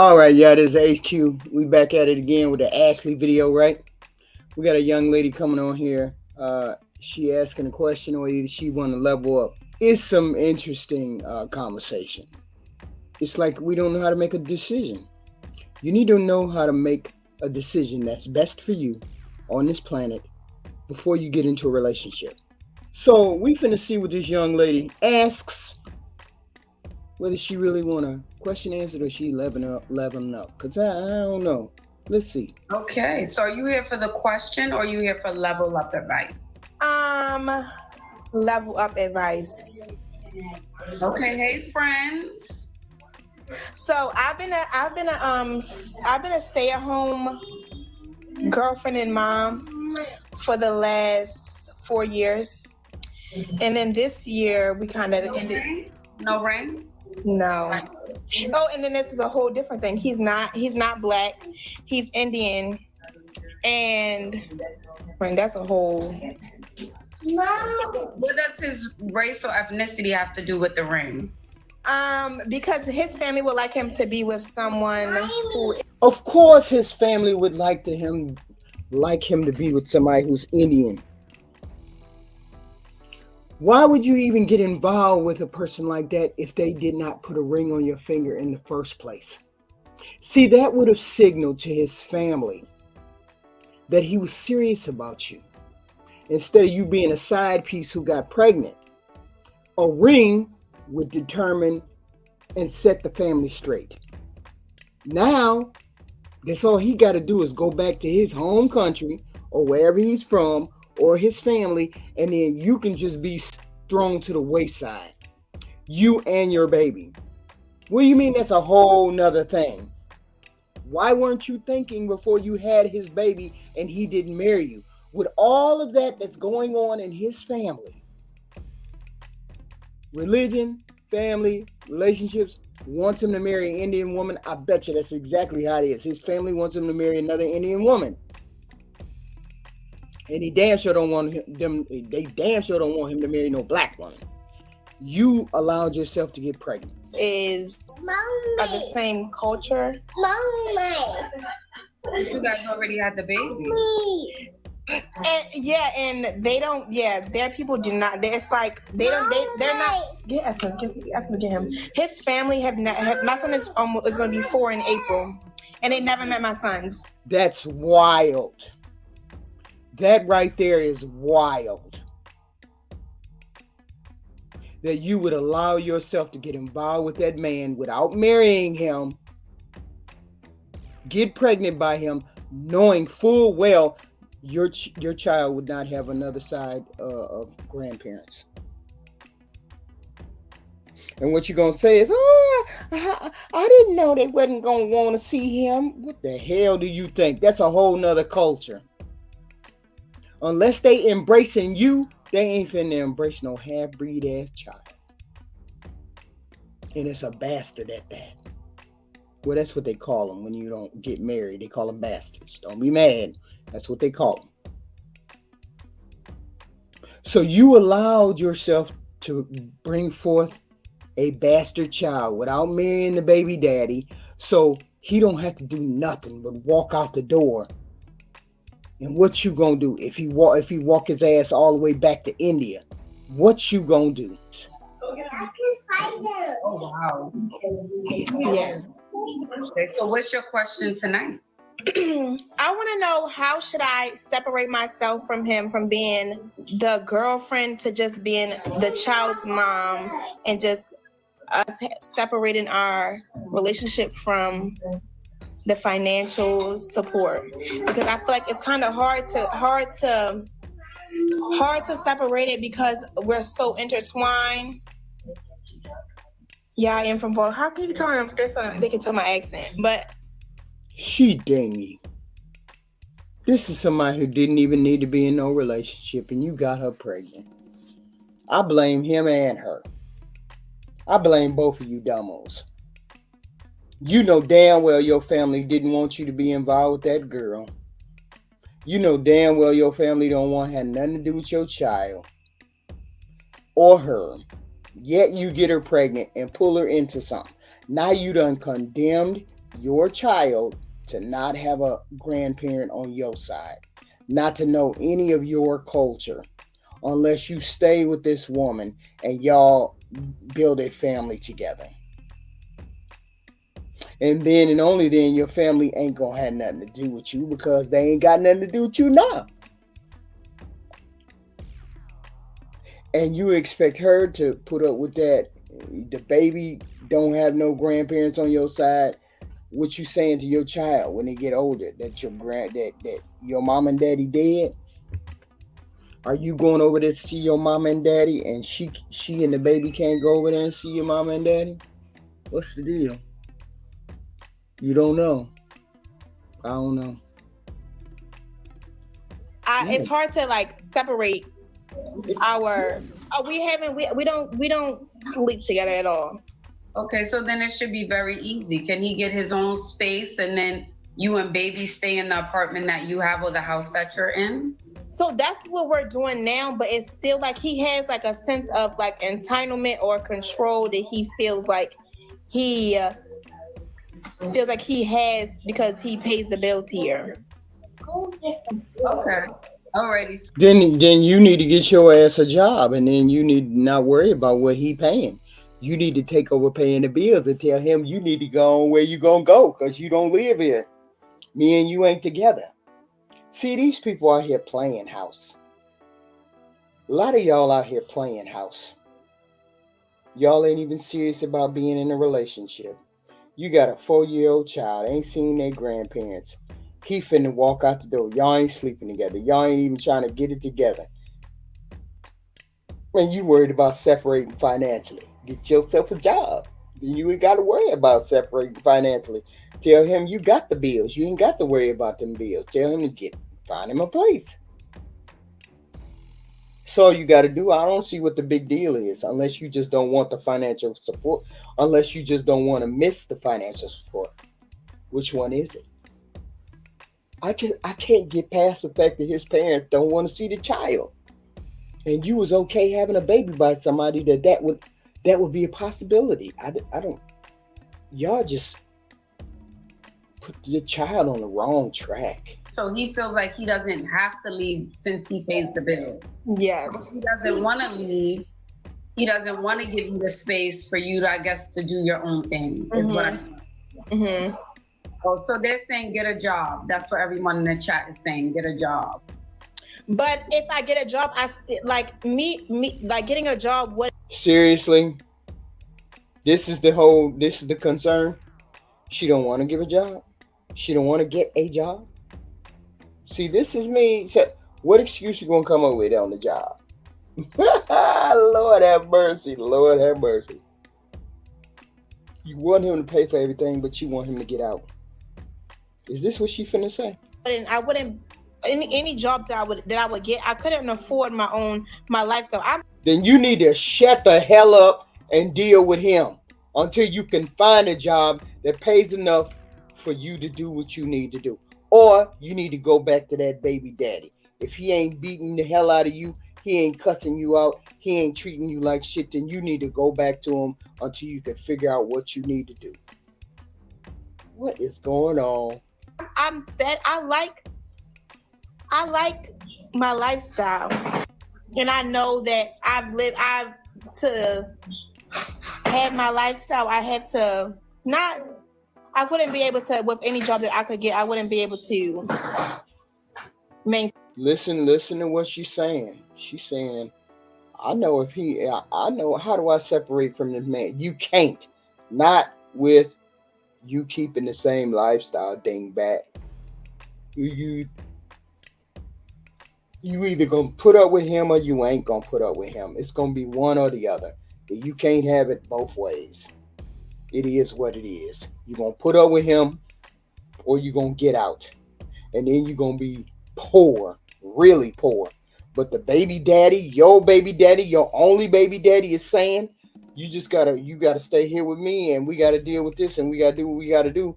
All right, yeah, this is HQ. We back at it again with the Ashley video, right? We got a young lady coming on here. She asking a question, or either she want to level up. It's some interesting conversation. It's like we don't know how to make a decision. You need to know how to make a decision that's best for you on this planet before you get into a relationship. So we finna see what this young lady asks, whether she really want to question answered or she leveling up. Cause I don't know. Let's see. Okay, so are you here for the question or are you here for level up advice? Level up advice. Okay, hey friends. So I've been a stay-at-home girlfriend and mom for the last 4 years, and then this year we kind of ended. No ring? No. Oh, and then this is a whole different thing. He's not black. He's Indian, and that's a whole. What does his race or ethnicity have to do with the ring? Because his family would like him to be with someone who. Of course, his family would like him to be with somebody who's Indian. Why would you even get involved with a person like that if they did not put a ring on your finger in the first place? See, that would have signaled to his family that he was serious about you. Instead of you being a side piece who got pregnant, a ring would determine and set the family straight. Now, that's all he got to do is go back to his home country or wherever he's from or his family, and then you can just be thrown to the wayside. You and your baby. What do you mean that's a whole nother thing? Why weren't you thinking before you had his baby and he didn't marry you? With all of that that's going on in his family, religion, family, relationships, wants him to marry an Indian woman, I bet you that's exactly how it is. His family wants him to marry another Indian woman. And he damn sure don't want them. They damn sure don't want him to marry no black woman. You allowed yourself to get pregnant. Is of the same culture. But you guys already had the baby. And they don't. Yeah, their people do not. It's like they're not. Get him. His family have not. My son is going to be 4 in April, and they never met my sons. That's wild. That right there is wild. That you would allow yourself to get involved with that man without marrying him, get pregnant by him, knowing full well your child would not have another side of grandparents. And what you're going to say is, I didn't know they wasn't going to want to see him. What the hell do you think? That's a whole nother culture. Unless they embracing you, they ain't finna embrace no half-breed ass child. And it's a bastard at that. Well, that's what they call them when you don't get married. They call them bastards. Don't be mad. That's what they call them. So you allowed yourself to bring forth a bastard child without marrying the baby daddy, so he don't have to do nothing but walk out the door. And what you gonna do if he walk his ass all the way back to India? What you gonna do? Oh wow. Yeah. Okay, so what's your question tonight? I want to know, how should I separate myself from him, from being the girlfriend to just being the child's mom, and just us separating our relationship from the financial support, because I feel like it's kind of hard to separate it because we're so intertwined. Yeah, I am from Baltimore. How can you tell them? They can tell my accent, but She dingy. This is somebody who didn't even need to be in no relationship, and you got her pregnant. I blame him and her. I blame both of you dumbos. You know damn well your family didn't want you to be involved with that girl. You know damn well your family don't want to have nothing to do with your child or her. Yet you get her pregnant and pull her into something. Now you done condemned your child to not have a grandparent on your side, not to know any of your culture, unless you stay with this woman and y'all build a family together. And then and only then your family ain't gonna have nothing to do with you because they ain't got nothing to do with you now. And you expect her to put up with that. The baby don't have no grandparents on your side. What you saying to your child when they get older that your mom and daddy dead? Are you going over there to see your mom and daddy and she and the baby can't go over there and see your mom and daddy? What's the deal? You don't know. I don't know. It's hard to like separate our. We don't sleep together at all. Okay, so then it should be very easy. Can he get his own space and then you and baby stay in the apartment that you have or the house that you're in? So that's what we're doing now, but it's still like he has like a sense of like entitlement or control that he feels like he has because he pays the bills here. Okay. Alrighty. Then you need to get your ass a job, and then you need to not worry about what he paying. You need to take over paying the bills and tell him you need to go on where you gonna go because you don't live here. Me and you ain't together. See, these people out here playing house. A lot of y'all out here playing house. Y'all ain't even serious about being in a relationship. You got a 4-year-old child, ain't seen their grandparents. He finna walk out the door. Y'all ain't sleeping together. Y'all ain't even trying to get it together. And you worried about separating financially. Get yourself a job. Then you ain't got to worry about separating financially. Tell him you got the bills. You ain't got to worry about them bills. Tell him to find him a place. So you got to do. I don't see what the big deal is, unless you just don't want the financial support. Unless you just don't want to miss the financial support. Which one is it? I can't get past the fact that his parents don't want to see the child. And you was okay having a baby by somebody that would be a possibility. I don't. Y'all just put the child on the wrong track. So he feels like he doesn't have to leave since he pays the bill. Yes. He doesn't want to leave. He doesn't want to give you the space for you to, I guess, to do your own thing. Is what I'm saying. Oh, so they're saying get a job. That's what everyone in the chat is saying. Get a job. But if I get a job, I like me like getting a job. What? Seriously, this is the concern. She don't want to give a job. She don't want to get a job. See, this is me. So what excuse you gonna come up with on the job? Lord have mercy. Lord have mercy. You want him to pay for everything, but you want him to get out. Is this what she finna say? I wouldn't any job that I would get. I couldn't afford my lifestyle. Then you need to shut the hell up and deal with him until you can find a job that pays enough for you to do what you need to do. Or you need to go back to that baby daddy. If he ain't beating the hell out of you, he ain't cussing you out, he ain't treating you like shit, then you need to go back to him until you can figure out what you need to do. What is going on? I'm sad. I like my lifestyle. And I know that to have my lifestyle, I have to I wouldn't be able to, with any job that I could get, I wouldn't be able to maintain. Listen to what she's saying. She's saying, I know how do I separate from this man? You can't. Not with you keeping the same lifestyle thing back. You either gonna put up with him or you ain't gonna put up with him. It's gonna be one or the other. You can't have it both ways. It is what it is. You're gonna put up with him or you're gonna get out. And then you're gonna be poor, really poor. But the baby daddy, your only baby daddy is saying, you gotta stay here with me and we gotta deal with this and we gotta do what we gotta do.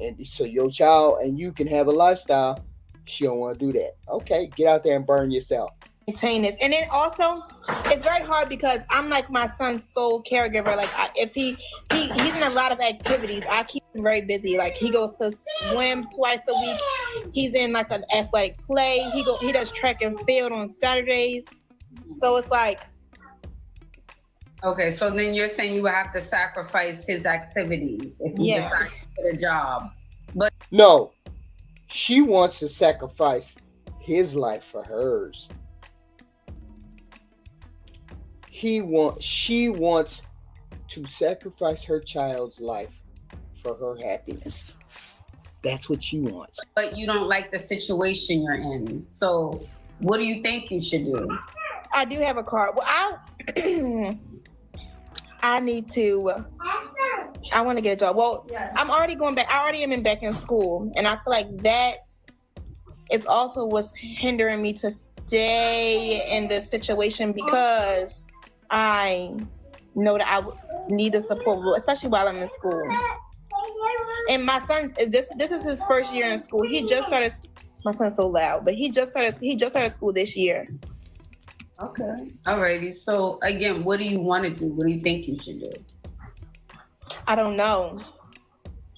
And so your child and you can have a lifestyle. She don't want to do that. Okay, get out there and burn yourself. Maintain this. And then also, it's very hard because I'm like my son's sole caregiver. Like if he's in a lot of activities, I keep very busy. Like he goes to swim twice a week. He's in like an athletic play. He does track and field on Saturdays. So it's like, okay, so then you're saying you would have to sacrifice his activities if you decide to get a job. But no, she wants to sacrifice his life for hers. She wants to sacrifice her child's life for her happiness. That's what she wants. But you don't like the situation you're in. So what do you think you should do? I do have a car. Well, I want to get a job. Well, I'm already going back. I already am back in school. And I feel like that is also what's hindering me to stay in this situation, because I know that I need the support, especially while I'm in school. And my son, this is his first year in school. He just started. My son's so loud, but he just started school this year. Okay. Alrighty. So again, what do you want to do? What do you think you should do? I don't know.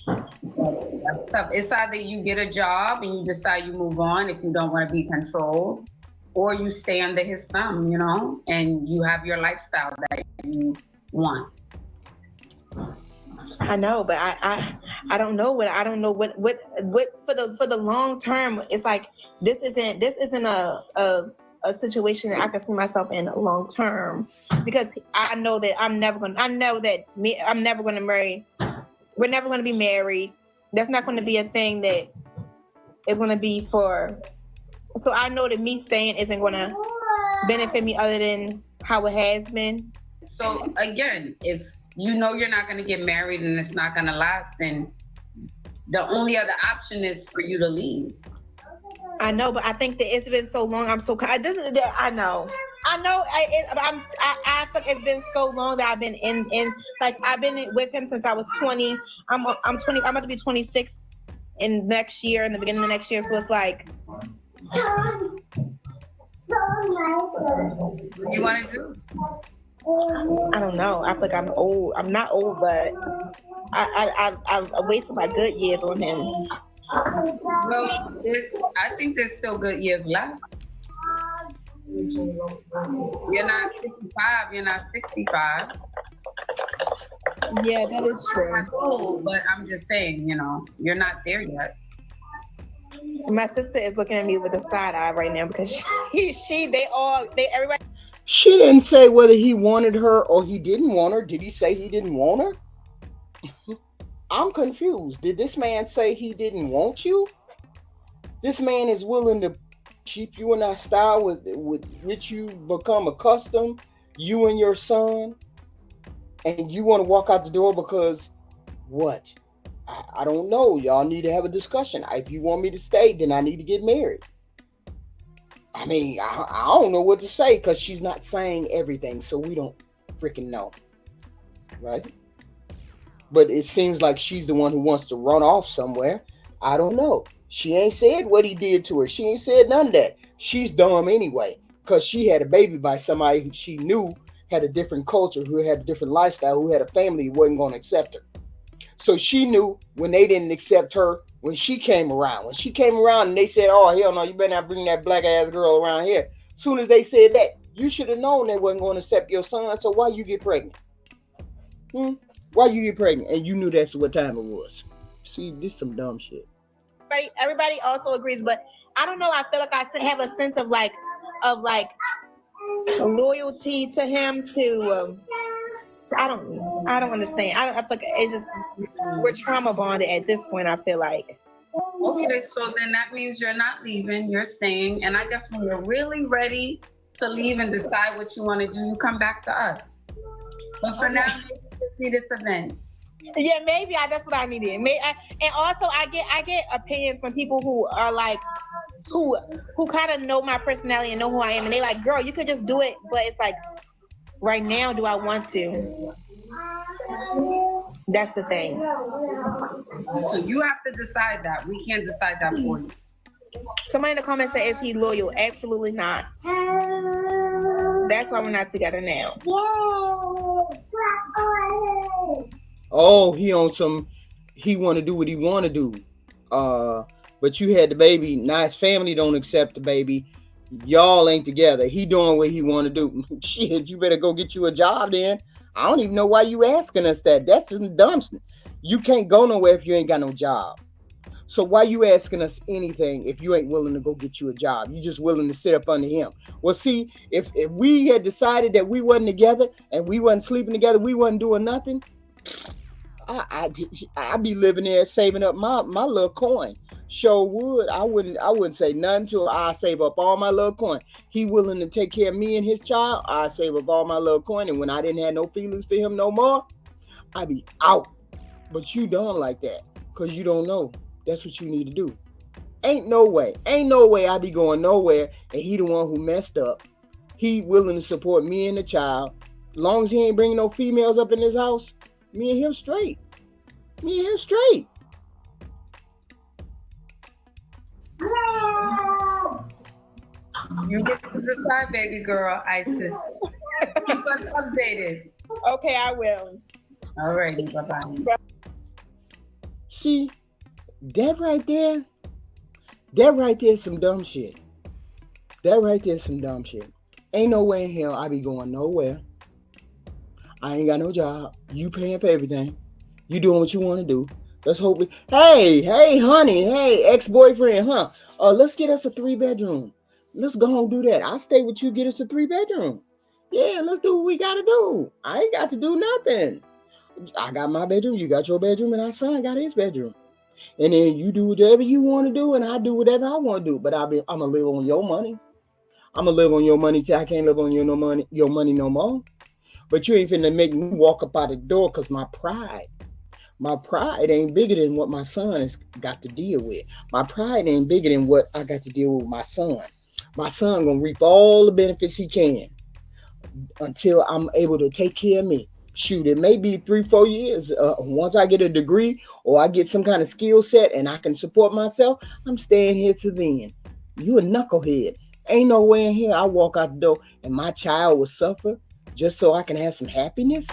It's either you get a job and you decide you move on if you don't want to be controlled, or you stay under his thumb, you know, and you have your lifestyle that you want. I know, but I don't know what for the long term. It's like this isn't a situation that I can see myself in long term, because I know that I'm never gonna marry. We're never gonna be married. That's not gonna be a thing that is gonna be for. So I know that me staying isn't gonna benefit me other than how it has been. So again, if you know you're not gonna get married and it's not gonna last, then the only other option is for you to leave. I know, but I think that it's been so long. I know. I feel like it's been so long that I've been I've been with him since I was 20. I'm 20. I'm about to be 26 in the beginning of next year. So it's like, What do you want to do? I don't know. I feel like I'm old. I'm not old, but I wasted my good years on him. Well, I think there's still good years left. You're not 55, you're not 65. Yeah, that is true. Old, but I'm just saying, you know, you're not there yet. My sister is looking at me with a side eye right now because everybody. She didn't say whether he wanted her or he didn't want her. Did he say he didn't want her? I'm confused. Did this man say he didn't want you? This man is willing to keep you in that style with which you become accustomed, you and your son, and you want to walk out the door because what? I don't know. Y'all need to have a discussion. If you want me to stay, then I need to get married. I mean, I don't know what to say because she's not saying everything, so we don't freaking know. Right? But it seems like she's the one who wants to run off somewhere. I don't know. She ain't said what he did to her. She ain't said none of that. She's dumb anyway because she had a baby by somebody who she knew had a different culture, who had a different lifestyle, who had a family who wasn't going to accept her. So she knew when they didn't accept her when she came around. When she came around and they said, oh, hell no, you better not bring that black ass girl around here. As soon as they said that, you should have known they wasn't going to accept your son. So why you get pregnant? Why you get pregnant? And you knew that's what time it was. See, this is some dumb shit. Everybody also agrees, but I don't know. I feel like I have a sense of loyalty to him. I don't understand. I feel like it's just we're trauma bonded at this point. I feel like. Okay, so then that means you're not leaving. You're staying, and I guess when you're really ready to leave and decide what you want to do, you come back to us. But for now, you just need it to vent. Yeah, maybe that's what I needed. And also, I get opinions from people who are like, who kind of know my personality and know who I am, and they like, girl, you could just do it. But it's like, right now, do I want to? That's the thing. So you have to decide that. We can't decide that for you. Somebody in the comments said, is he loyal? Absolutely not. That's why we're not together now. Oh, he want to do what he want to do. But you had the baby. Now his family don't accept the baby. Y'all ain't together. He doing what he want to do. Shit, you better go get you a job then. I don't even know why you asking us that. That's some dumb shit. You can't go nowhere if you ain't got no job. So why you asking us anything if you ain't willing to go get you a job? You just willing to sit up under him. Well, see, if we had decided that we wasn't together and we wasn't sleeping together, we wasn't doing nothing, I'd be living there saving up my little coin. Sure would. I wouldn't say nothing to him. I save up all my little coin. He willing to take care of me and his child. I save up all my little coin. And when I didn't have no feelings for him no more, I'd be out. But you dumb like that because you don't know. That's what you need to do. Ain't no way I be going nowhere and he the one who messed up. He willing to support me and the child. Long as he ain't bringing no females up in his house, me and him straight. You get to decide, baby girl, Isis. Keep us updated. Okay, I will. All right, bye-bye. See, that right there is some dumb shit. Ain't no way in hell I be going nowhere. I ain't got no job. You paying for everything. You doing what you want to do. Let's hope it. Hey, honey. Hey, ex-boyfriend, huh? Let's get us a 3-bedroom. Let's go and do that. I'll stay with you, get us a 3-bedroom. Yeah, let's do what we got to do. I ain't got to do nothing. I got my bedroom, you got your bedroom, and our son got his bedroom. And then you do whatever you want to do, and I do whatever I want to do. But I'm going to live on your money. I'm going to live on your money till I can't live on your money no more. But you ain't finna make me walk up out the door because my pride ain't bigger than what my son has got to deal with. My pride ain't bigger than what I got to deal with my son. My son gonna reap all the benefits he can until I'm able to take care of me. Shoot, it may be 3-4 years. Once I get a degree or I get some kind of skill set and I can support myself, I'm staying here till then. You a knucklehead. Ain't no way in here I walk out the door and my child will suffer just so I can have some happiness.